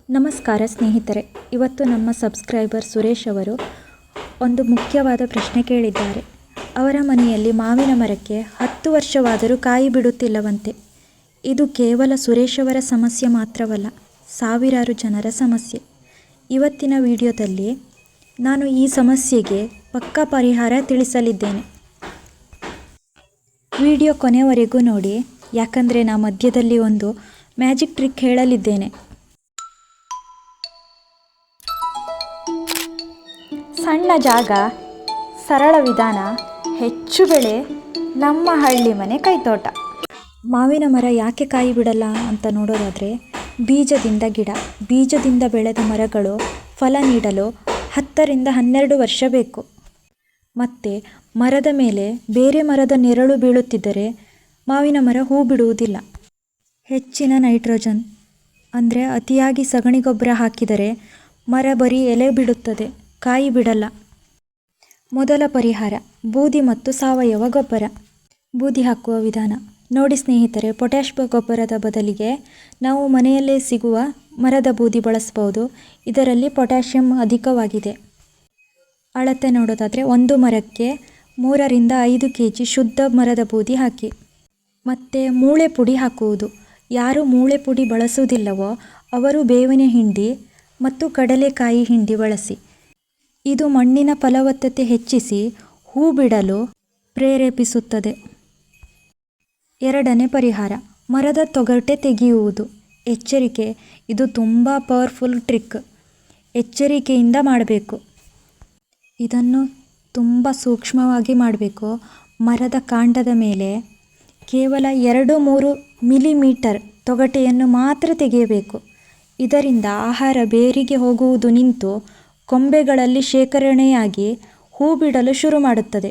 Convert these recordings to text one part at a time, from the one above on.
ನಮಸ್ಕಾರ ಸ್ನೇಹಿತರೆ, ಇವತ್ತು ನಮ್ಮ ಸಬ್ಸ್ಕ್ರೈಬರ್ ಸುರೇಶ್ ಅವರು ಒಂದು ಮುಖ್ಯವಾದ ಪ್ರಶ್ನೆ ಕೇಳಿದ್ದಾರೆ. ಅವರ ಮನೆಯಲ್ಲಿ ಮಾವಿನ ಮರಕ್ಕೆ 10 ವರ್ಷವಾದರೂ ಕಾಯಿ ಬಿಡುತ್ತಿಲ್ಲವಂತೆ. ಇದು ಕೇವಲ ಸುರೇಶ್ ಅವರ ಸಮಸ್ಯೆ ಮಾತ್ರವಲ್ಲ, ಸಾವಿರಾರು ಜನರ ಸಮಸ್ಯೆ. ಇವತ್ತಿನ ವಿಡಿಯೋದಲ್ಲಿ ನಾನು ಈ ಸಮಸ್ಯೆಗೆ ಪಕ್ಕಾ ಪರಿಹಾರ ತಿಳಿಸಲಿದ್ದೇನೆ. ವಿಡಿಯೋ ಕೊನೆವರೆಗೂ ನೋಡಿ, ಯಾಕಂದರೆ ನಾನು ಮಧ್ಯದಲ್ಲಿ ಒಂದು ಮ್ಯಾಜಿಕ್ ಟ್ರಿಕ್ ಹೇಳಲಿದ್ದೇನೆ. ಸಣ್ಣ ಜಾಗ, ಸರಳ ವಿಧಾನ, ಹೆಚ್ಚು ಬೆಳೆ, ನಮ್ಮ ಹಳ್ಳಿ ಮನೆ ಕೈತೋಟ. ಮಾವಿನ ಮರ ಯಾಕೆ ಕಾಯಿ ಬಿಡಲ್ಲ ಅಂತ ನೋಡೋದಾದರೆ, ಬೀಜದಿಂದ ಗಿಡ, ಬೀಜದಿಂದ ಬೆಳೆದ ಮರಗಳು ಫಲ ನೀಡಲು 10 ರಿಂದ 12 ವರ್ಷ ಬೇಕು. ಮತ್ತು ಮರದ ಮೇಲೆ ಬೇರೆ ಮರದ ನೆರಳು ಬೀಳುತ್ತಿದ್ದರೆ ಮಾವಿನ ಮರ ಹೂ ಬಿಡುವುದಿಲ್ಲ. ಹೆಚ್ಚಿನ ನೈಟ್ರೋಜನ್ ಅಂದರೆ ಅತಿಯಾಗಿ ಸಗಣಿ ಗೊಬ್ಬರ ಹಾಕಿದರೆ ಮರ ಬರೀ ಎಲೆ ಬಿಡುತ್ತದೆ, ಕಾಯಿ ಬಿಡಲ್ಲ. ಮೊದಲ ಪರಿಹಾರ, ಬೂದಿ ಮತ್ತು ಸಾವಯವ ಗೊಬ್ಬರ. ಬೂದಿ ಹಾಕುವ ವಿಧಾನ ನೋಡಿ ಸ್ನೇಹಿತರೆ. ಪೊಟ್ಯಾಷ್ ಗೊಬ್ಬರದ ಬದಲಿಗೆ ನಾವು ಮನೆಯಲ್ಲೇ ಸಿಗುವ ಮರದ ಬೂದಿ ಬಳಸಬಹುದು. ಇದರಲ್ಲಿ ಪೊಟ್ಯಾಷಿಯಂ ಅಧಿಕವಾಗಿದೆ. ಅಳತೆ ನೋಡೋದಾದರೆ, ಒಂದು ಮರಕ್ಕೆ 3 ರಿಂದ 5 kg ಶುದ್ಧ ಮರದ ಬೂದಿ ಹಾಕಿ. ಮತ್ತು ಮೂಳೆ ಪುಡಿ ಹಾಕುವುದು. ಯಾರು ಮೂಳೆ ಪುಡಿ ಬಳಸುವುದಿಲ್ಲವೋ ಅವರು ಬೇವಿನ ಹಿಂಡಿ ಮತ್ತು ಕಡಲೆಕಾಯಿ ಹಿಂಡಿ ಬಳಸಿ. ಇದು ಮಣ್ಣಿನ ಫಲವತ್ತತೆ ಹೆಚ್ಚಿಸಿ ಹೂ ಬಿಡಲು ಪ್ರೇರೇಪಿಸುತ್ತದೆ. ಎರಡನೇ ಪರಿಹಾರ, ಮರದ ತೊಗಟೆ ತೆಗೆಯುವುದು. ಎಚ್ಚರಿಕೆ, ಇದು ತುಂಬ ಪವರ್ಫುಲ್ ಟ್ರಿಕ್. ಎಚ್ಚರಿಕೆಯಿಂದ ಮಾಡಬೇಕು. ಇದನ್ನು ತುಂಬ ಸೂಕ್ಷ್ಮವಾಗಿ ಮಾಡಬೇಕು. ಮರದ ಕಾಂಡದ ಮೇಲೆ ಕೇವಲ 2-3 ಮಿಲಿಮೀಟರ್ ತೊಗಟೆಯನ್ನು ಮಾತ್ರ ತೆಗೆಯಬೇಕು. ಇದರಿಂದ ಆಹಾರ ಬೇರಿಗೆ ಹೋಗುವುದು ನಿಂತು ಕೊಂಬೆಗಳಲ್ಲಿ ಶೇಖರಣೆಯಾಗಿ ಹೂ ಬಿಡಲು ಶುರು ಮಾಡುತ್ತದೆ.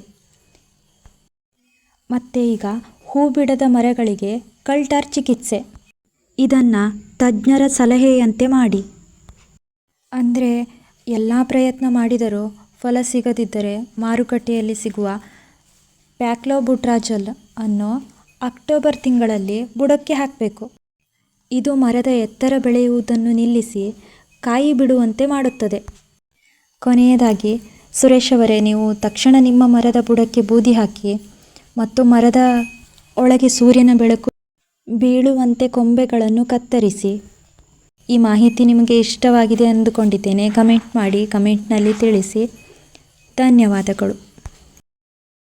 ಮತ್ತು ಈಗ ಹೂ ಬಿಡದ ಮರಗಳಿಗೆ ಕಲ್ಟಾರ್ ಚಿಕಿತ್ಸೆ. ಇದನ್ನು ತಜ್ಞರ ಸಲಹೆಯಂತೆ ಮಾಡಿ. ಅಂದರೆ ಎಲ್ಲ ಪ್ರಯತ್ನ ಮಾಡಿದರೂ ಫಲ ಸಿಗದಿದ್ದರೆ ಮಾರುಕಟ್ಟೆಯಲ್ಲಿ ಸಿಗುವ ಪ್ಯಾಕ್ಲೋಬುಟ್ರಾಜೋಲ್ ಅನ್ನು ಅಕ್ಟೋಬರ್ ತಿಂಗಳಲ್ಲಿ ಬುಡಕ್ಕೆ ಹಾಕಬೇಕು. ಇದು ಮರದ ಎತ್ತರ ಬೆಳೆಯುವುದನ್ನು ನಿಲ್ಲಿಸಿ ಕಾಯಿ ಬಿಡುವಂತೆ ಮಾಡುತ್ತದೆ. ಕೊನೆಯದಾಗಿ ಸುರೇಶ್ ಅವರೇ, ನೀವು ತಕ್ಷಣ ನಿಮ್ಮ ಮರದ ಬುಡಕ್ಕೆ ಬೂದಿ ಹಾಕಿ ಮತ್ತು ಮರದ ಒಳಗೆ ಸೂರ್ಯನ ಬೆಳಕು ಬೀಳುವಂತೆ ಕೊಂಬೆಗಳನ್ನು ಕತ್ತರಿಸಿ. ಈ ಮಾಹಿತಿ ನಿಮಗೆ ಇಷ್ಟವಾಗಿದೆ ಅಂದುಕೊಂಡಿದ್ದೇನೆ. ಕಮೆಂಟ್ ಮಾಡಿ, ಕಮೆಂಟ್ನಲ್ಲಿ ತಿಳಿಸಿ. ಧನ್ಯವಾದಗಳು.